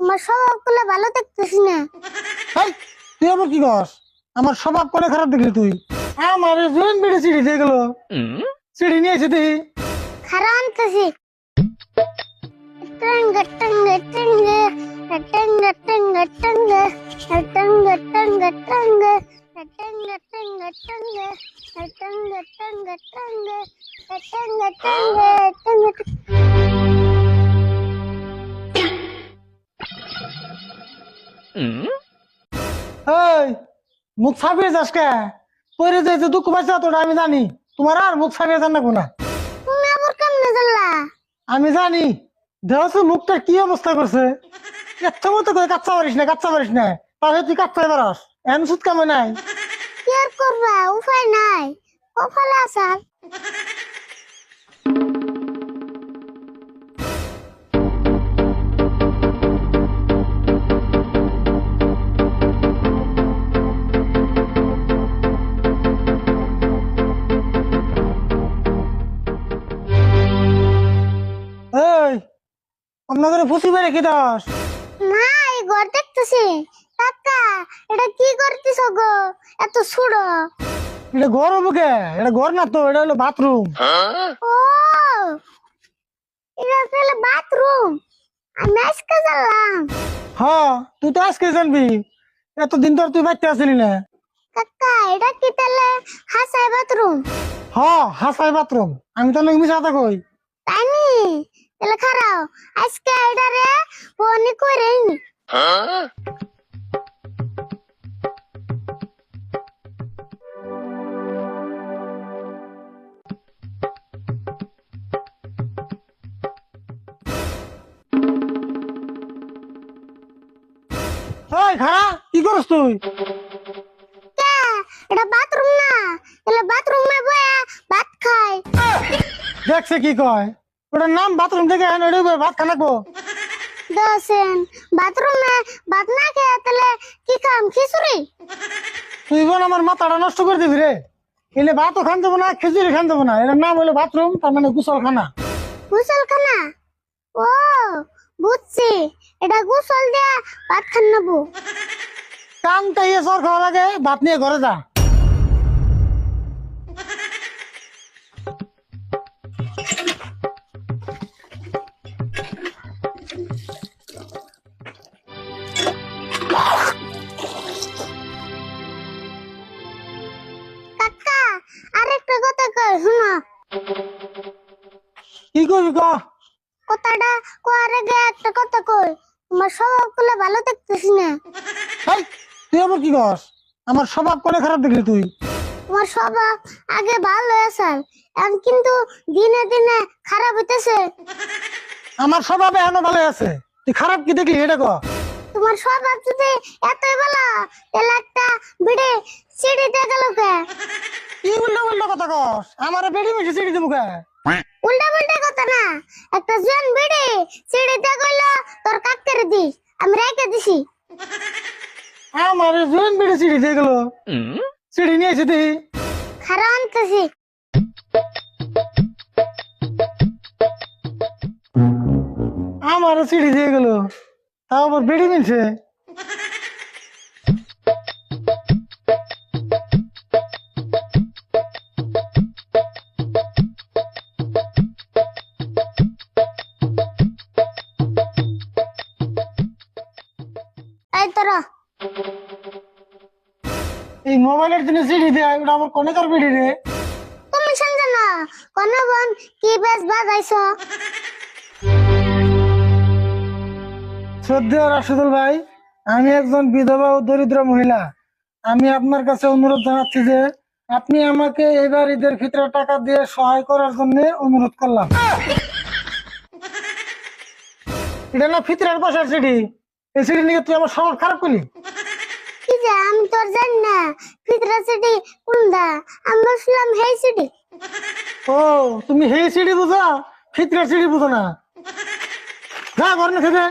তোমার স্বভাবগুলো ভালো দেখতেছি না। এই তুই আবার কি কস? আমার স্বভাব করে খারাপ দেখলি তুই? আমার জোন বেড়ে সিঁড়ি দিয়ে গেল, সিঁড়ি নিয়ে এসে দেখি খারাপ আনতেছি। টঙ্গ টঙ্গ টঙ্গ টঙ্গ টঙ্গ টঙ্গ টঙ্গ টঙ্গ টঙ্গ টঙ্গ টঙ্গ টঙ্গ টঙ্গ টঙ্গ টঙ্গ টঙ্গ টঙ্গ টঙ্গ। এই মুখ ছাপিয়ে যাস কে? পরে যাইতে দুঃখ পাইছে তোটা আমি জানি। তোমার আর মুখ ছাপিয়ে যান না কোনা। তুমি আবার কেমনে জানলা? আমি জানি দেহস মুখটা কি অবস্থা করছে। এত মতো করে কাচ্চা পারিস না, কাচ্চা পারিস না, তাহলে তুই কাচ্চাই পারস। এন সুদ কামে নাই। কি আর করবা, উপায় নাই, কপালে আসার। এই আপনাদের ফুসি বেড়ে কি দাস? না, এই ঘর দেখতেছি। কাকা, এটা কি করতেছ গো? এত ছুড়ো। এটা ঘর হবো কে? এটা ঘর না তো, এটা হলো বাথরুম। ও, এটা তাহলে বাথরুম। আমি আজকে জানলাম। হ্যাঁ তুই তো আজকে জানবি, এতদিন তোর তুই বাচ্চা আসলি না। কাকা, এটা কি তাহলে হাসাই বাথরুম? হ্যাঁ হাসাই বাথরুম। আমি তো লোক মিশা কই। তাই নি? তাহলে খারাও, আজকে এটা রে ফোনই করে নি। এই খারা কি করস তুই? কে? এটা বাথরুম না, তাহলে বাথরুমে বয়া ভাত খাই। দেখছে কি কয়? ওটার নাম বাথরুম থেকে ভাত খানা কো। দশেন বাথরুমে ভাত না খেয়ে তাহলে কি খাম? খিচুড়ি? তুই বোন আমার মাথাটা নষ্ট করে দিবি রে। এলে ভাতও খান যাবো না, খিচুড়ি খান যাবো না। এটার নাম হলো বাথরুম, তার মানে গোসল খানা। গোসলখানা? ও, বুঝছি, এটা গোসল দিয়ে ভাত খান নেবো। কান তাইয়ে সর খাওয়া লাগে, ভাত নিয়ে ঘরে যা। কাকা, আরেকটা কথা কই শুনো। কি করবি ক? কথাটা কোয়ার আগে একটা কথা কই। তোমার স্বভাবগুলো ভালো দেখতেছি না। এই তুই আবার কি কস? আমার স্বভাব করে খারাপ দেখলি তুই? তোমার স্বভাব আগে ভালো আছে, এখন কিন্তু দিনে দিনে খারাপ হইতেছে। আমার স্বভাব এখনো ভালো আছে, তুই খারাপ কি দেখলি এটা ক? তোমার স্বভাব যদি এতই ভালো, তাহলে একটা বিড়ি সিঁড়িতে গেল কে? কি উল্টো উল্টো কথা কস? আমার বেড়ি মিশে সিঁড়ি দেবো কে? উল্টা পাল্টা কথা না, একটা জন বিড়ি সিঁড়িতে গেল, তোর কাকের দিস, আমি রেখে দিছি। আমার জোন বেড়ে সিঁড়ি দিয়ে গেল, সিঁড়ি নিয়ে এসে দেখি খারাপ আনতেছি। আমার সিঁড়ি দিয়ে গেল, তাও আবার বেড়ি মিলছে। এই তোরা এই মোবাইলের জন্য সিঁড়ি দেয়, ওটা আমার কনেকার বেড়ি রে। তুমি শুনছো না? কোন বোন কি বেশ বাজাইছ? শ্রদ্ধেয় রাশেদুল ভাই, আমি একজন বিধবা ও দরিদ্র মহিলা। আমি আপনার কাছে অনুরোধ জানাচ্ছি যে আপনি আমাকে এবার ঈদের ফিতরে টাকা দিয়ে সহায় করার জন্য অনুরোধ করলাম। এটা না ফিতরের বসার সিঁড়ি, এই সিঁড়ি নিয়ে তুই আমার স্বভাব খারাপ করলি। কি যে আমি তোর জানি না ফিতরা সিটি কোনটা? আমি বলছিলাম হেই সিটি। ও তুমি হেই সিঁড়ি বুঝো, ফিতরের সিঁড়ি বুঝো না। যা ঘর না খেতে।